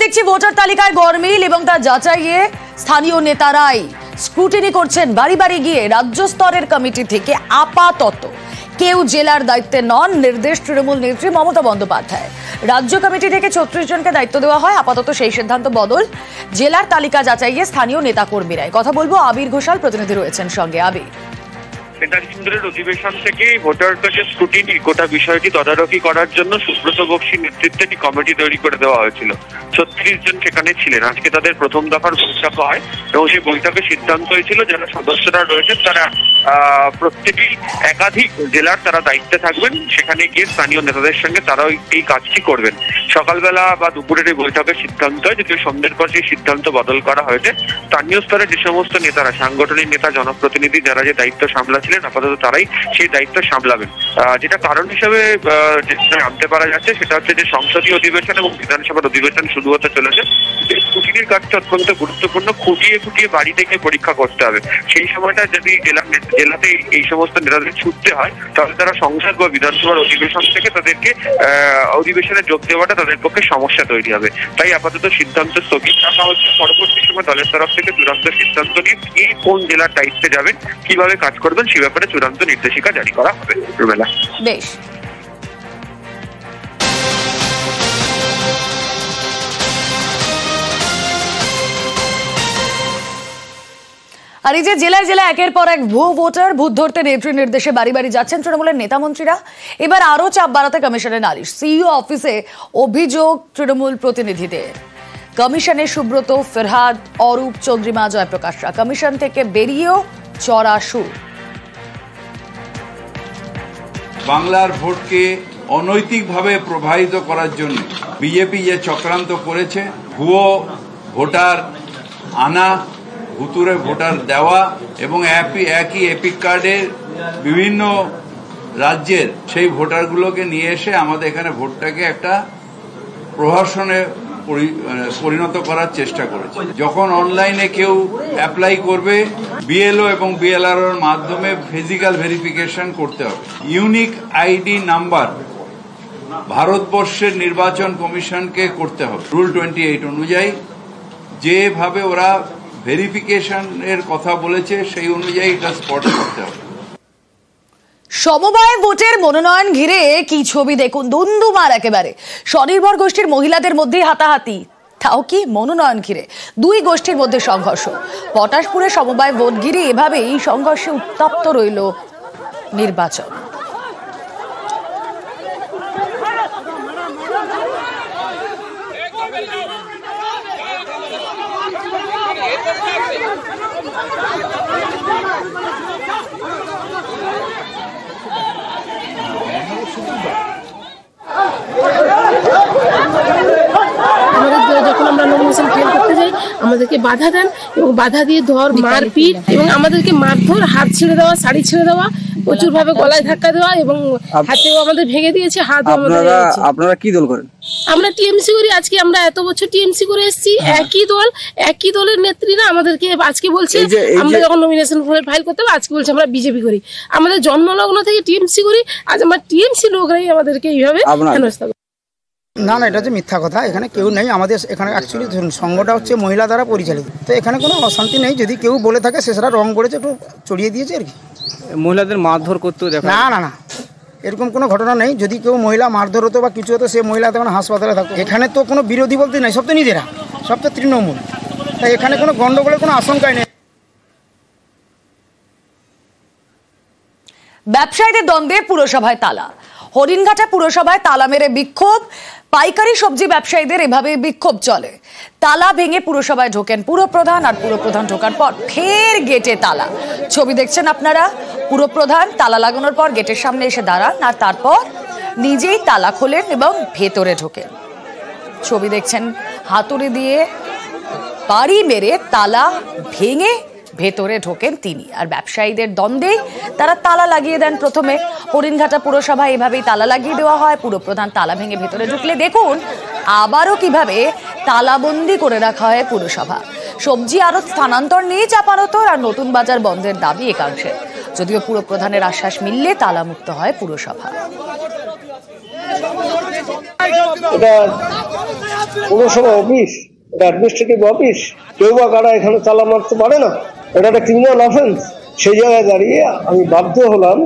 দেখছি ভোটার তালিকায় গরমিল এবং তা যাচাইয়ে স্থানীয় নেতারাই স্ক্রুটিনি করছেন বাড়ি বাড়ি গিয়ে। রাজ্য স্তরের কমিটি থেকে আপাতত কেউ জেলার দায়িত্বে নন, নির্দেশ তৃণমূল নেত্রী মমতা বন্দ্যোপাধ্যায়। রাজ্য কমিটি থেকে 36 জনকে দায়িত্ব দেওয়া হয়, আপাতত সেই সিদ্ধান্ত বদল। জেলার তালিকা যাচাইয়ে স্থানীয় নেতাকর্মীরাই। কথা বলবো আবির ঘোষাল, প্রতিনিধি রয়েছেন সঙ্গে। আবির, কেন্দ্রের অধিবেশন থেকে ভোটারদের স্ক্রুটিনি গোটা বিষয়টি তদারকি করার জন্য সুব্রত বক্সির নেতৃত্বে একটি কমিটি তৈরি করে দেওয়া হয়েছিল। 36 জন সেখানে ছিলেন। আজকে তাদের প্রথম দফার বৈঠক হয় এবং সেই বৈঠকে সিদ্ধান্ত হয়েছিল যারা সদস্যরা রয়েছেন তারা প্রত্যেকেই একাধিক জেলার তারা দায়িত্বে থাকবেন। সেখানে গিয়ে স্থানীয় নেতাদের সঙ্গে তারাও এই কাজটি করবেন। সকালবেলা বা দুপুরের এই বৈঠকের সিদ্ধান্ত হয়, যদিও সন্ধ্যের পর সেই সিদ্ধান্ত বদল করা হয়েছে। স্থানীয় স্তরে যে সমস্ত নেতারা, সাংগঠনিক নেতা, জনপ্রতিনিধি যারা যে দায়িত্ব সামলাচ্ছিলেন, আপাতত তারাই সেই দায়িত্ব সামলাবেন। যেটা কারণ হিসেবে জানতে পারা যাচ্ছে সেটা হচ্ছে যে সংসদীয় অধিবেশন এবং বিধানসভার অধিবেশন শুরু হতে চলেছে। স্ক্রুটিনির কাজটা অত্যন্ত গুরুত্বপূর্ণ। খুঁটিয়ে খুঁটিয়ে বাড়ি থেকে পরীক্ষা করতে হবে। সেই সময়টা যদি জেলাতে এই সমস্ত নেতাদের ছুটতে হয় তাহলে তারা সংসদ বা বিধানসভার অধিবেশন থেকে তাদেরকে অধিবেশনে যোগ দেওয়াটা তাদের পক্ষে সমস্যা তৈরি হবে। তাই আপাতত সিদ্ধান্ত স্থগিত রাখা হচ্ছে। পরবর্তী সময় দলের তরফ থেকে চূড়ান্ত সিদ্ধান্ত নিয়ে কে কোন জেলার দায়িত্বে যাবেন, কিভাবে কাজ করবেন সে ব্যাপারে চূড়ান্ত নির্দেশিকা জারি করা হবে। বেশ, আর এই যে জেলায় জেলায় একের পর এক ভুয়ো ভোটার, ভূত ধরতে নেত্রীর নির্দেশে বাড়ি বাড়ি যাচ্ছেন তৃণমূলের নেতা মন্ত্রীরা। এবার আরো চাপ বাড়াতে কমিশনের নালিশ। সিইও অফিসে অভিযোগ তৃণমূল প্রতিনিধিদের। কমিশনে সুব্রত, ফেরহাদ, অরূপ, চন্দ্রিমা, জয়প্রকাশরা। কমিশন থেকে বেরিয়েও চড়া সুর। বাংলার ভোটকে অনৈতিকভাবে প্রবাহিত করার জন্য বিজেপি যে চক্রান্ত করেছে, ভুয়ো ভোটার আনা, ভুতুরে ভোটার দেওয়া এবং একই এপিক কার্ডের বিভিন্ন রাজ্যের সেই ভোটারগুলোকে নিয়ে এসে আমাদের এখানে ভোটটাকে একটা প্রহসনে পরিণত করার চেষ্টা করেছে। যখন অনলাইনে কেউ অ্যাপ্লাই করবে, বিএলও এবং বিএলআরওর মাধ্যমে ফিজিক্যাল ভেরিফিকেশন করতে হবে। ইউনিক আইডি নাম্বার ভারতবর্ষের নির্বাচন কমিশনকে করতে হবে রুল 28 অনুযায়ী। যেভাবে ওরা ভেরিফিকেশনের কথা বলেছে সেই অনুযায়ী এটা স্পট করতে হবে। সমবায় ভোটের মনোনয়ন ঘিরে কি ছবি দেখুন, দুন্দুমার একেবারে। স্বনির্ভর গোষ্ঠীর মহিলাদের মধ্যে হাতাহাতি, তাও কি মনোনয়ন ঘিরে। দুই গোষ্ঠীর মধ্যে সংঘর্ষ। পটাশপুরে সমবায় ভোট ঘিরে এভাবেই সংঘর্ষে উত্তপ্ত রইল নির্বাচন। যখন আমরা নমিনেশন ফাইল করতে যাই আমাদেরকে বাধা দেন এবং বাধা দিয়ে ধর, মারপিট এবং আমাদেরকে মারধর, হাত ছেড়ে দেওয়া, শাড়ি ছেড়ে দেওয়া, প্রচুর ভাবে গলায় ধাক্কা দেওয়া এবং হাতেও আমাদের ভেঙে দিয়েছে, হাতও আমাদের। আপনারা কি দল করেন? আমরা টিএমসি করি। আজকে আমরা এত বছর টিএমসি করে এসেছি, একই দলের নেত্রীরা আমাদেরকে আজকে বলছে, আমরা যখন নমিনেশন ফাইল করতে হবে আজকে বলছে আমরা বিজেপি করি। আমাদের জন্মলগ্ন থেকে টিএমসি করি, আজ আমরা টিএমসি লোকরাই আমাদেরকে এইভাবে হেনস্থা করে। না, এটা হচ্ছে মিথ্যা কথা। এখানে কেউ নেই। আমাদের এখানে অ্যাকচুয়ালি ধরুন সংঘটা হচ্ছে মহিলা দ্বারা পরিচালিত, তো এখানে কোনো অশান্তি নেই। যদি কেউ বলে থাকে সেটা রং করেছে, একটু চড়িয়ে দিয়েছে আর কি। মহিলাদের মারধর করতে না, এরকম কোনো ঘটনা নেই। যদি কেউ মহিলা মারধর হতো বা কিছু হতো, সে মহিলা তখন হাসপাতালে থাকতো। এখানে তো কোনো বিরোধী বলতে নেই, সব তো নিজেরা, সব তো তৃণমূল। তাই এখানে কোনো গন্ডগোলের কোনো আশঙ্কাই নেই। ব্যবসায়ীদের দ্বন্দ্বে পুরসভায় তালা। হরিণঘাটা পুরসভায় তালা মেরে বিক্ষোভ। পাইকারি সবজি ব্যবসায়ীদের এভাবে বিক্ষোভ চলে। তালা ভেঙে পুরসভায় ঢোকেন পুরপ্রধান, আর পুরপ্রধান ঢোকার পর ফের গেটে তালা। ছবি দেখছেন আপনারা। পুরপ্রধান তালা লাগানোর পর গেটের সামনে এসে দাঁড়ান আর তারপর নিজেই তালা খোলেন এবং ভেতরে ঢোকেন। ছবি দেখছেন। হাতুড়ি দিয়ে বাড়ি মেরে তালা ভেঙে ভেতরে ঢোকেন তিনি। আর ব্যবসায়ীদের দ্বন্দ্বে তারা তালা লাগিয়ে দেন। প্রথমে হরিণঘাটা পুরসভায় এভাবেই তালা লাগিয়ে দেওয়া হয়। পুরপ্রধান তালা ভেঙে ভেতরে ঢুকলে দেখুন আবারও কিভাবে তালাবন্দি করে রাখা হয় পুরসভা। সবজি আরো স্থানান্তর নিয়ে চাপানোতর আর নতুন বাজার বন্ধের দাবি একাংশের। যদিও পুরপ্রধানের আশ্বাস মিললে তালামুক্ত হয় পুরসভা। এটা পৌরসভা অফিস, এটা অ্যাডমিনিস্ট্রেটিভ অফিস, কেউ বা কারা এখানে তালা মারতে পারে না, এটা একটা ক্রিমিনাল অফেন্স। সেই জায়গায় দাঁড়িয়ে আমি বাধ্য হলাম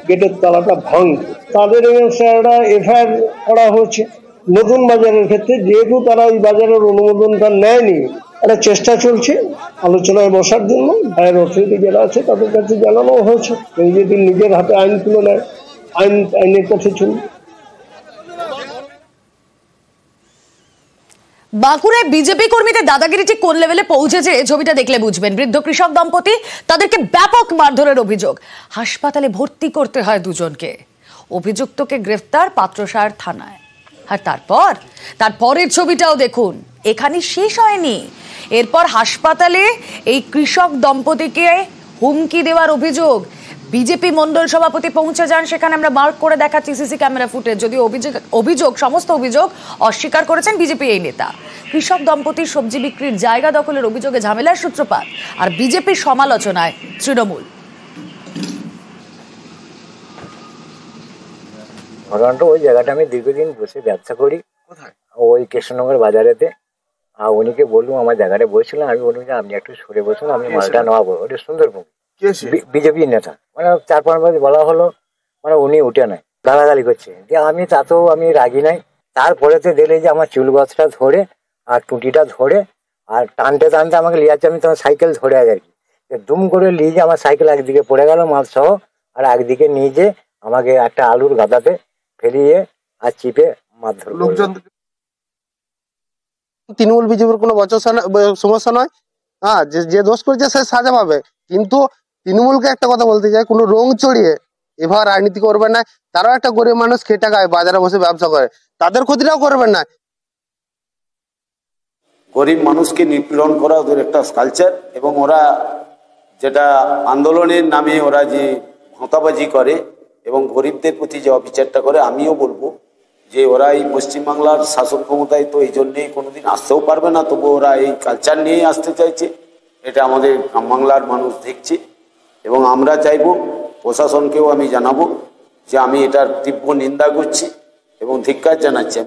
গেটের তালাটা ভাঙতে। তাদের এগেইনস্টে একটা এফআইআর করা হয়েছে। নতুন বাজারের ক্ষেত্রে যেহেতু তারা ওই বাজারের অনুমোদনটা নেয়নি, একটা চেষ্টা চলছে আলোচনায় বসার জন্য। হায়ার অথরিটি যারা আছে তাদের কাছে জানানো হয়েছে, যদি নিজের হাতে আইন তুলে নেয়, আইনের পথে চলবে। বাঁকুড়ায় বিজেপি কর্মীদের দাদাগিরি ঠিক কোন লেভেলে পৌঁছেছে ছবিটা দেখলে বুঝবেন। বৃদ্ধ কৃষক দম্পতি, তাদেরকে ব্যাপক মারধরের অভিযোগ, হাসপাতালে ভর্তি করতে হয় দুজনকে। অভিযুক্তকে গ্রেফতার পাত্রসার থানায়। আর তারপরের ছবিটাও দেখুন, এখানে শেষ হয়নি। এরপর হাসপাতালে এই কৃষক দম্পতিকে হুমকি দেওয়ার অভিযোগ। বিজেপি মন্ডল সভাপতি পৌঁছে যান সেখানে, আমরা মার্ক করে দেখাচ্ছি সিসি ক্যামেরা ফুটেজ। যদিও সমস্ত অভিযোগ অস্বীকার করেছেন বিজেপি এই নেতা। কৃষক দম্পতির সবজি বিক্রির জায়গা দখলের অভিযোগে ঝামেলার সূত্রপাত, আর বিজেপির সমালোচনায় তৃণমূল। ঘটনাটা ওই জায়গাটা আমি দীর্ঘদিন বসে ব্যবসা করি, ওই কৃষ্ণনগর বাজারেতে। আর উনিকে বললাম আমার জায়গাটা বসছিলাম, আমি বললাম যে আপনি একটু সরে বসুন, আমি মালটা নেওয়াবো। ওটা সুন্দরবন বিজেপি নেতা, মানে 4-5 বার বলা হলো, মানে উনি উঠে নাই, গালাগালি করছে। যে আমি তাতেও আমি রাগি নাই। তারপরেতে দেখলে যে আমার চুল গাছটা ধরে আর টুটিটা ধরে আর টানতে টানতে আমাকে নিয়ে যাচ্ছে। আমি তোমার সাইকেল ধরে আর কি দুম করে নিয়ে যে আমার সাইকেল একদিকে পড়ে গেল মাল সহ, আর একদিকে নিয়ে যে আমাকে একটা আলুর গাদাতে ফেলিয়ে আর চিপে মারধর। লোকজন তৃণমূল বিজেপির কোনো সমস্যা নয়, হ্যাঁ, যে দোষ করেছে সে সাজা পাবে। কিন্তু তৃণমূলকে একটা কথা বলতে চাই, কোনো রং চড়িয়ে এভাবে রাজনীতি করবেন না। তারাও একটা গরিব মানুষ, খেটে খায়, বাজারে বসে ব্যবসা করে, তাদের ক্ষতিটাও করবেন না। গরিব মানুষকে নিপীড়ন করা ওদের একটা কালচার, এবং ওরা যেটা আন্দোলনের নামে ওরা যে ভাঁতাবাজি করে এবং গরিবদের প্রতি যে অবিচারটা করে, আমিও বলবো যে ওরা এই পশ্চিমবাংলার শাসন ক্ষমতায় তো এই জন্যেই কোনোদিন আসতেও পারবে না, তবু ওরা এই কালচার নিয়েই আসতে চাইছে। এটা আমাদের গ্রাম বাংলার মানুষ দেখছে, এবং আমরা চাইব, প্রশাসনকেও আমি জানাবো যে আমি এটার তীব্র নিন্দা করছি এবং ধিক্কার জানাচ্ছি।